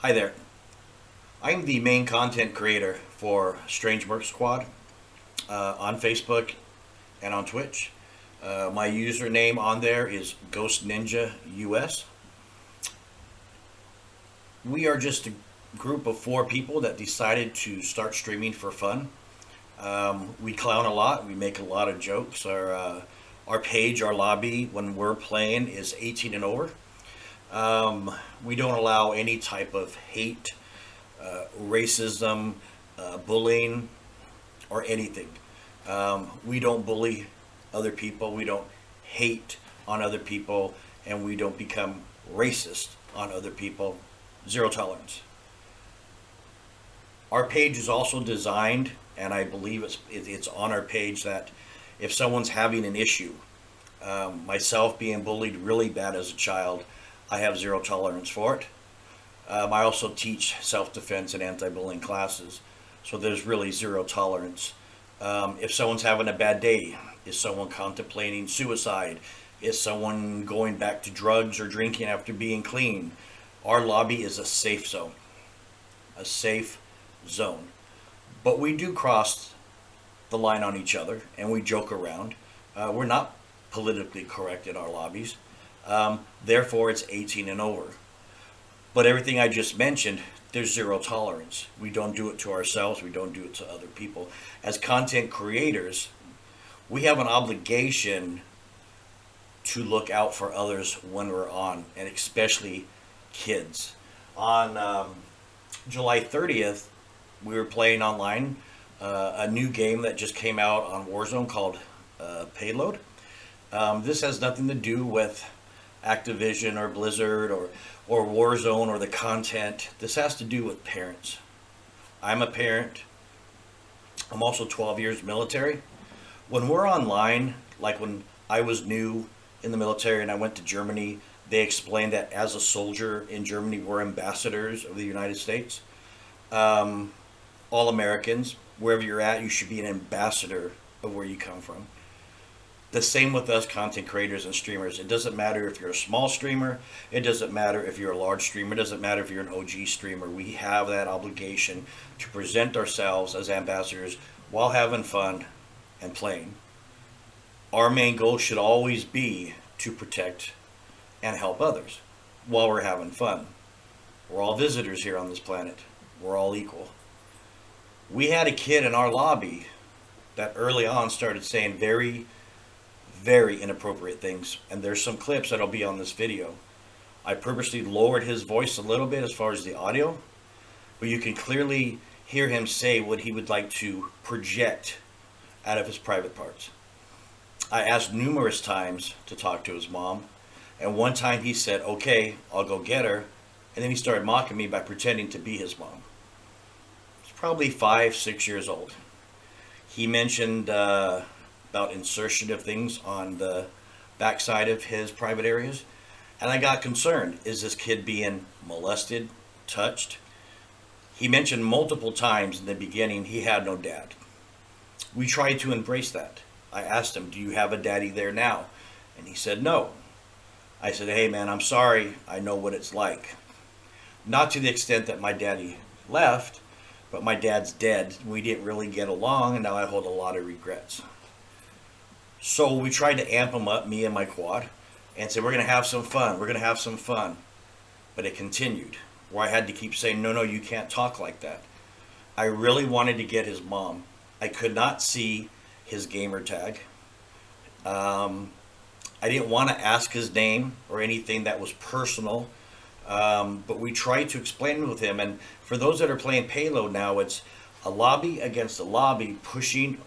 Hi there. I'm the main content creator for Mercs Quad on Facebook and on Twitch. My username on there is Ghost Ninja US. We are just a group of four people that decided to start streaming for fun. We clown a lot. We make a lot of jokes. Our page, our lobby, when we're playing, is 18 and over. We don't allow any type of hate, racism, bullying, or anything. We don't bully other people. We don't hate on other people, and we don't become racist on other people. Zero tolerance. Our page is also designed, and I believe it's on our page that if someone's having an issue, myself being bullied really bad as a child, I have zero tolerance for it. I also teach self-defense and anti-bullying classes, so there's really zero tolerance. If someone's having a bad day, is someone contemplating suicide, is someone going back to drugs or drinking after being clean, our lobby is a safe zone. A safe zone. But we do cross the line on each other and we joke around. We're not politically correct in our lobbies. Therefore, it's 18 and over. But everything I just mentioned, there's zero tolerance. We don't do it to ourselves, we don't do it to other people. As content creators, we have an obligation to look out for others when we're on, and especially kids. On July 30th, we were playing online a new game that just came out on Warzone called Payload. This has nothing to do with Activision or Blizzard or Warzone or the content. This has to do with parents. I'm a parent. I'm also 12 years military. When we're online, like when I was new in the military and I went to Germany, they explained that as a soldier in Germany, we're ambassadors of the United States. All Americans, wherever you're at, you should be an ambassador of where you come from. The same with us content creators and streamers. It doesn't matter if you're a small streamer, it doesn't matter if you're a large streamer, it doesn't matter if you're an OG streamer. We have that obligation to present ourselves as ambassadors while having fun and playing. Our main goal should always be to protect and help others while we're having fun. We're all visitors here on this planet. We're all equal. We had a kid in our lobby that early on started saying very inappropriate things, and there's some clips that'll be on this video. I purposely lowered his voice a little bit as far as the audio, but you can clearly hear him say what he would like to project out of his private parts. I asked numerous times to talk to his mom, and one time he said, "Okay, I'll go get her," and then he started mocking me by pretending to be his mom. He's probably 5, 6 years old. He mentioned about insertion of things on the backside of his private areas. And I got concerned. Is this kid being molested, touched? He mentioned multiple times in the beginning he had no dad. We tried to embrace that. I asked him, "Do you have a daddy there now?" And he said, "No." I said, "Hey man, I'm sorry. I know what it's like." Not to the extent that my daddy left, but my dad's dead. We didn't really get along, and now I hold a lot of regrets. So we tried to amp him up, me and my quad, and said, "We're going to have some fun. We're going to have some fun." But it continued, where I had to keep saying, "No, you can't talk like that." I really wanted to get his mom. I could not see his gamer tag. I didn't want to ask his name or anything that was personal, but we tried to explain with him. And for those that are playing Payload now, it's a lobby against a lobby pushing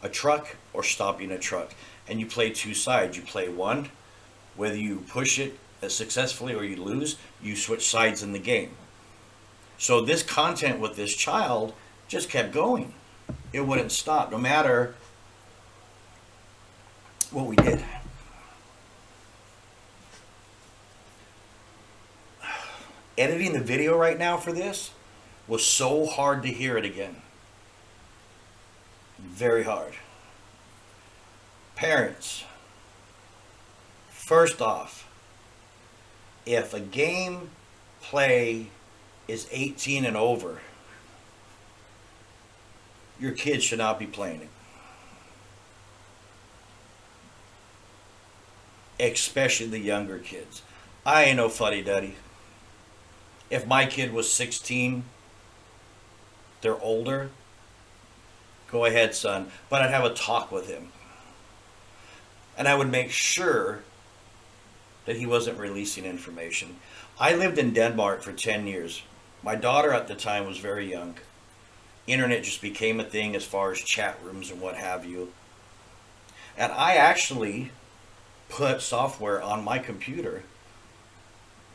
a truck or stopping a truck, and you play two sides. You play one, whether you push it successfully or you lose, you switch sides in the game. So this content with this child just kept going. It wouldn't stop no matter what we did. Editing the video right now for this was so hard to hear it again. Very hard. Parents, first off, if a game play is 18 and over, your kids should not be playing it. Especially the younger kids. I ain't no fuddy-duddy. If my kid was 16, they're older, go ahead, son. But I'd have a talk with him. And I would make sure that he wasn't releasing information. I lived in Denmark for 10 years. My daughter at the time was very young. Internet just became a thing as far as chat rooms and what have you. And I actually put software on my computer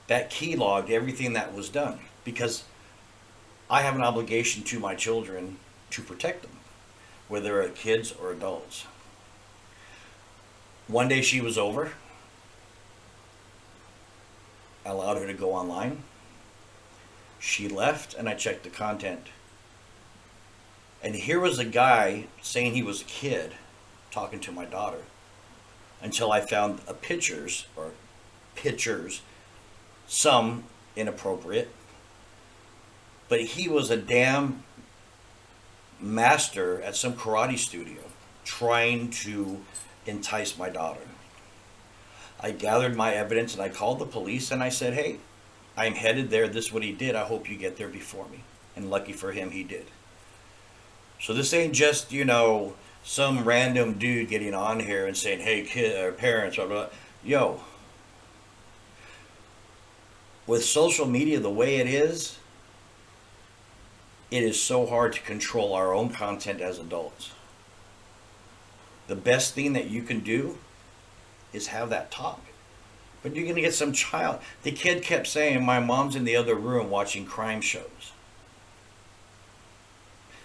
that keylogged everything that was done, because I have an obligation to my children to protect them, whether they're kids or adults. One day she was over. I allowed her to go online. She left and I checked the content. And here was a guy saying he was a kid talking to my daughter, until I found pictures, some inappropriate. But he was a damn master at some karate studio trying to entice my daughter. I gathered my evidence and I called the police and I said, hey, I'm headed there. This is what he did. I hope you get there before me. And lucky for him, he did. So this ain't just, some random dude getting on here and saying, hey, kid or parents, blah, blah. Yo, with social media the way it is so hard to control our own content as adults. The best thing that you can do is have that talk. But you're going to get some child. The kid kept saying, my mom's in the other room watching crime shows.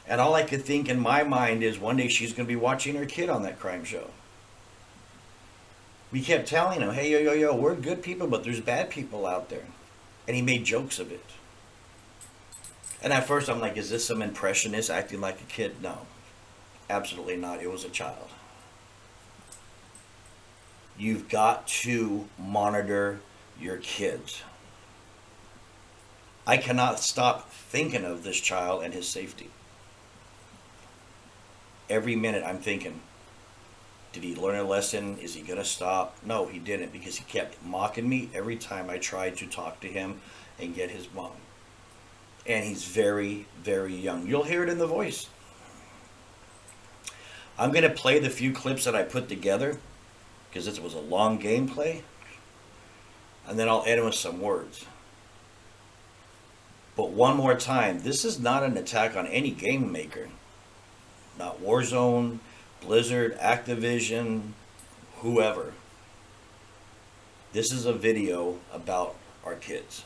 And all I could think in my mind is one day she's going to be watching her kid on that crime show. We kept telling him, hey, yo, we're good people, but there's bad people out there. And he made jokes of it. And at first I'm like, is this some impressionist acting like a kid? No, absolutely not. It was a child. You've got to monitor your kids. I cannot stop thinking of this child and his safety. Every minute I'm thinking, did he learn a lesson? Is he going to stop? No, he didn't, because he kept mocking me every time I tried to talk to him and get his mom. And he's very, very young. You'll hear it in the voice. I'm going to play the few clips that I put together, because this was a long gameplay, and then I'll end with some words. But one more time, this is not an attack on any game maker. Not Warzone, Blizzard, Activision, whoever. This is a video about our kids.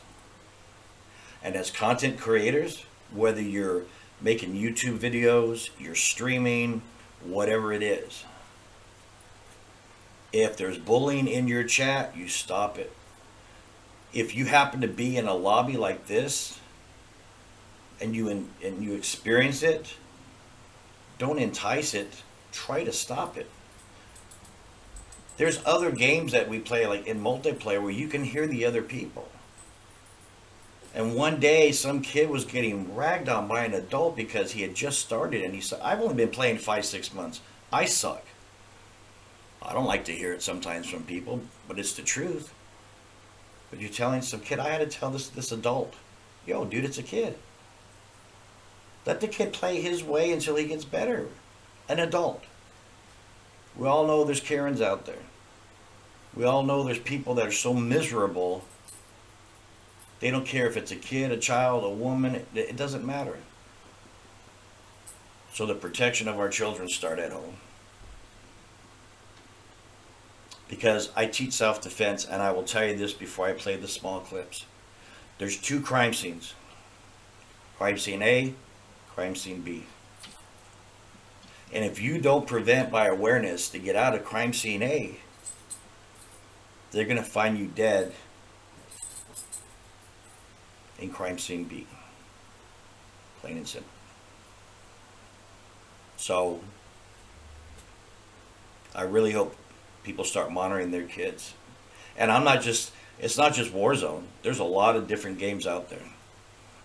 And as content creators, whether you're making YouTube videos, you're streaming, whatever it is, if there's bullying in your chat, you stop it. If you happen to be in a lobby like this and you experience it, don't entice it. Try to stop it. There's other games that we play, like in multiplayer, where you can hear the other people. And one day, some kid was getting ragged on by an adult because he had just started, and he said, I've only been playing 5-6 months. I suck. I don't like to hear it sometimes from people, but it's the truth. But you're telling some kid, I had to tell this adult, yo, dude, it's a kid. Let the kid play his way until he gets better. An adult. We all know there's Karens out there. We all know there's people that are so miserable, they don't care if it's a kid, a child, a woman, it doesn't matter. So the protection of our children start at home. Because I teach self-defense, and I will tell you this before I play the small clips. There's 2 crime scenes. Crime scene A, crime scene B. And if you don't prevent by awareness to get out of crime scene A, they're going to find you dead in crime scene B. Plain and simple. So, I really hope people start monitoring their kids. And it's not just Warzone. There's a lot of different games out there.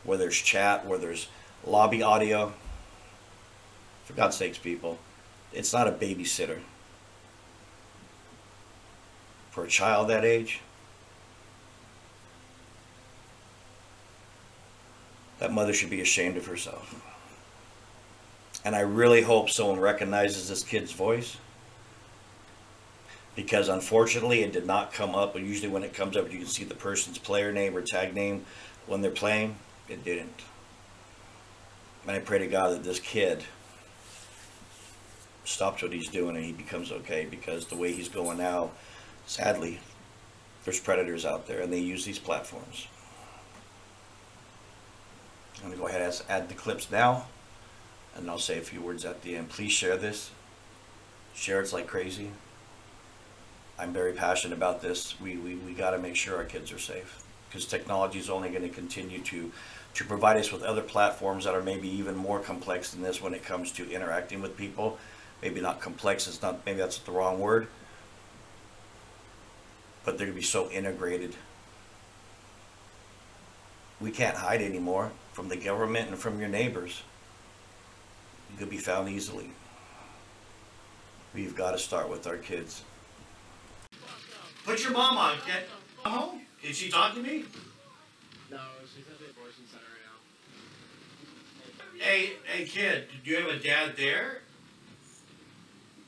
where there's chat, where there's lobby audio. For God's sakes, people, it's not a babysitter. For a child that age, that mother should be ashamed of herself. And I really hope someone recognizes this kid's voice, because unfortunately it did not come up. But usually when it comes up, you can see the person's player name or tag name when they're playing. It didn't. And I pray to God that this kid stops what he's doing and he becomes okay, because the way he's going now, sadly, there's predators out there and they use these platforms. I'm going to go ahead and add the clips now, and I'll say a few words at the end. Please share this. Share it like crazy. I'm very passionate about this. We got to make sure our kids are safe, because technology is only going to continue to provide us with other platforms that are maybe even more complex than this when it comes to interacting with people. Maybe not complex, it's not, maybe that's the wrong word, but they're going to be so integrated. We can't hide anymore from the government and from your neighbors. You could be found easily. We've got to start with our kids. Put your mom on. Get home. Can she talk to me? No, she's at the abortion center right now. Hey kid, do you have a dad there?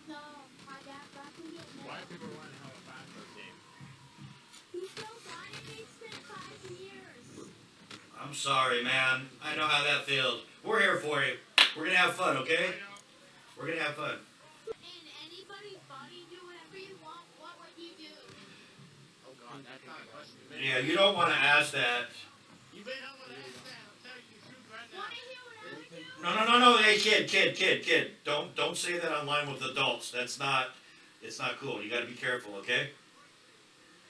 No, my dad got to get Why are people running how a bachelor game? He's so bad and he spent 5 years. I'm sorry, man. I know how that feels. We're here for you. We're going to have fun, okay? We're going to have fun. In anybody's body, do whatever you want. What would you do? Oh God, that's not a question. Yeah, you don't want to ask that. You may not want to ask that. I'm telling you the truth right now. Want to hear what I would do? No. Hey, kid. Don't say that online with adults. It's not cool. You got to be careful, okay?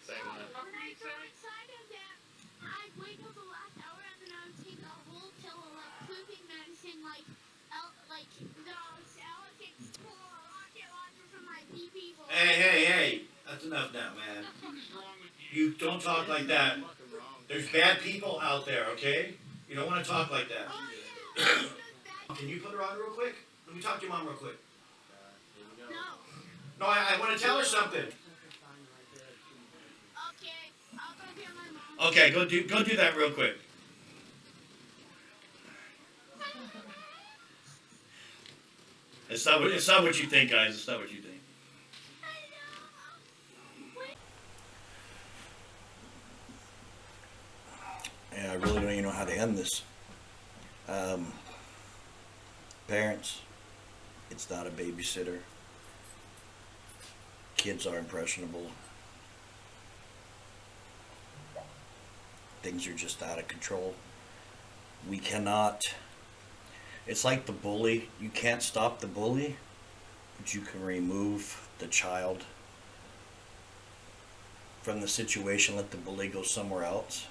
Say what? When I got excited that I'd wait till the last hour and then I would take a whole pill of like pooping medicine, like those elephants pull a rocket launcher from my pee-pee hole. Hey. That's enough now, man. What is wrong with you? You don't talk like that. Fucking wrong. There's bad people out there, okay? You don't want to talk like that. Oh yeah, that's bad. Can you put her on real quick? Let me talk to your mom real quick. Here we go. No. No, I want to tell her something. Okay, I'll go hear my mom. Okay, go do that real quick. It's not what you think, guys. It's not what you think. Yeah, I really don't even know how to end this. Parents, it's not a babysitter. Kids are impressionable. Things are just out of control. We cannot. It's like the bully. You can't stop the bully, but you can remove the child from the situation, let the bully go somewhere else.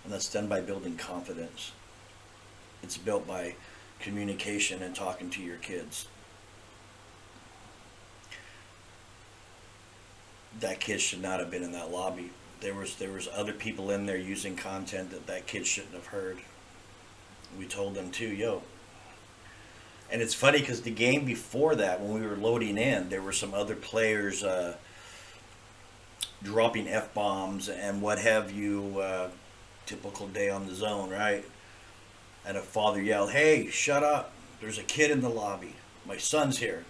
And that's done by building confidence. It's built by communication and talking to your kids. That kid should not have been in that lobby. There was other people in there using content that kid shouldn't have heard. We told them too, yo. And it's funny because the game before that, when we were loading in, there were some other players dropping F-bombs and what have you. Typical day on the zone, right? And a father yelled, "Hey, shut up. There's a kid in the lobby. My son's here."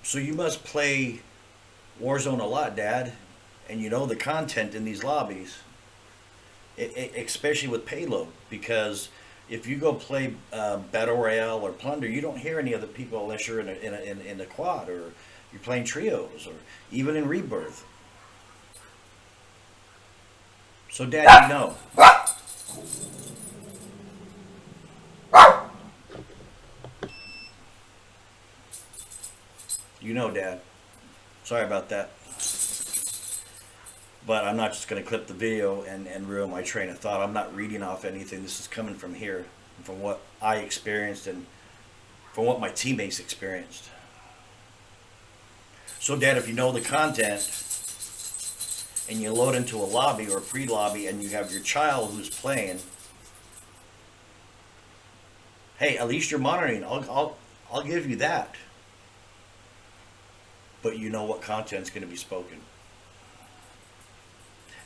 So you must play Warzone a lot, Dad, and you know the content in these lobbies, especially with payload, because if you go play Battle Royale or Plunder, you don't hear any other people unless you're in a quad or you're playing trios or even in Rebirth. So, Dad, you know. You know, Dad. Sorry about that. But I'm not just going to clip the video and ruin my train of thought. I'm not reading off anything. This is coming from here, from what I experienced and from what my teammates experienced. So, Dad, if you know the content, and you load into a lobby or a pre-lobby and you have your child who's playing, hey, at least you're monitoring. I'll give you that. But you know what content's going to be spoken.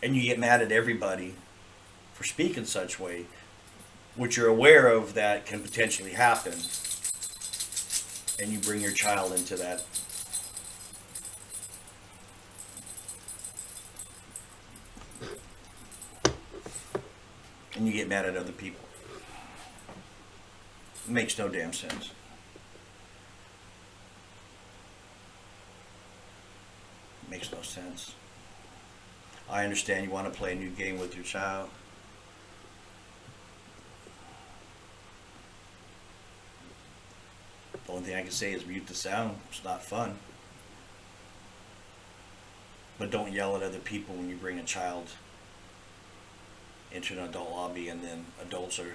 And you get mad at everybody for speaking such way, which you're aware of that can potentially happen, and you bring your child into that. And you get mad at other people. It makes no damn sense. It makes no sense. I understand you want to play a new game with your child. The only thing I can say is mute the sound. It's not fun. But don't yell at other people when you bring a child into an adult lobby and then adults are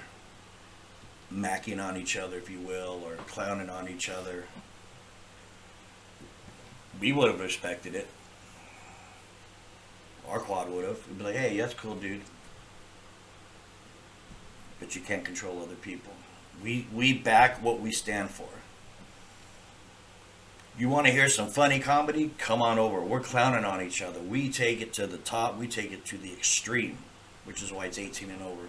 macking on each other, if you will, or clowning on each other. We would have respected it. Our quad would have. We'd be like, hey, that's cool, dude. But you can't control other people. We back what we stand for. You want to hear some funny comedy? Come on over. We're clowning on each other. We take it to the top. We take it to the extreme, which is why it's 18 and over.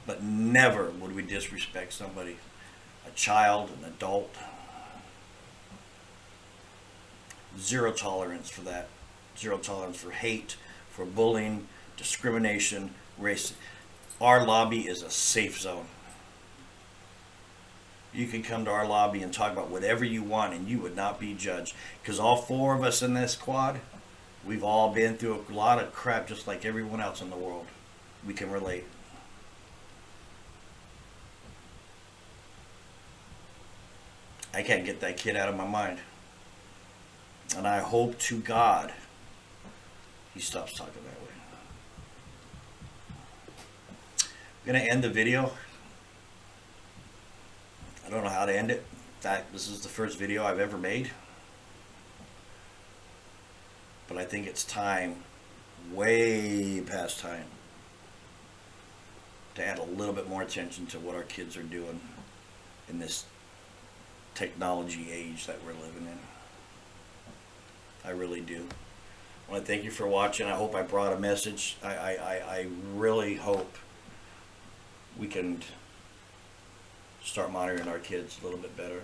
But never would we disrespect somebody, a child, an adult. Zero tolerance for that. Zero tolerance for hate, for bullying, discrimination, race. Our lobby is a safe zone. You can come to our lobby and talk about whatever you want and you would not be judged. Because all four of us in this quad, we've all been through a lot of crap just like everyone else in the world. We can relate. I can't get that kid out of my mind. And I hope to God he stops talking that way. I'm going to end the video. I don't know how to end it. In fact, this is the first video I've ever made. But I think it's time, way past time, to add a little bit more attention to what our kids are doing in this technology age that we're living in. I really do. I want to thank you for watching. I hope I brought a message. I really hope we can start monitoring our kids a little bit better.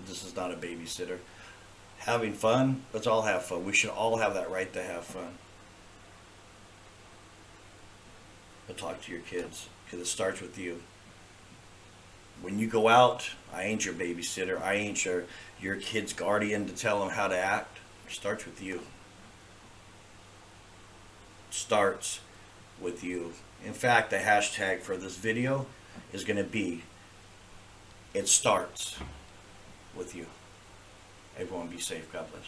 This is not a babysitter. Having fun, let's all have fun. We should all have that right to have fun. But talk to your kids, because it starts with you. When you go out, I ain't your babysitter. I ain't your kid's guardian to tell them how to act. It starts with you. Starts with you. In fact, the hashtag for this video is going to be, it starts with you. Everyone be safe. God bless.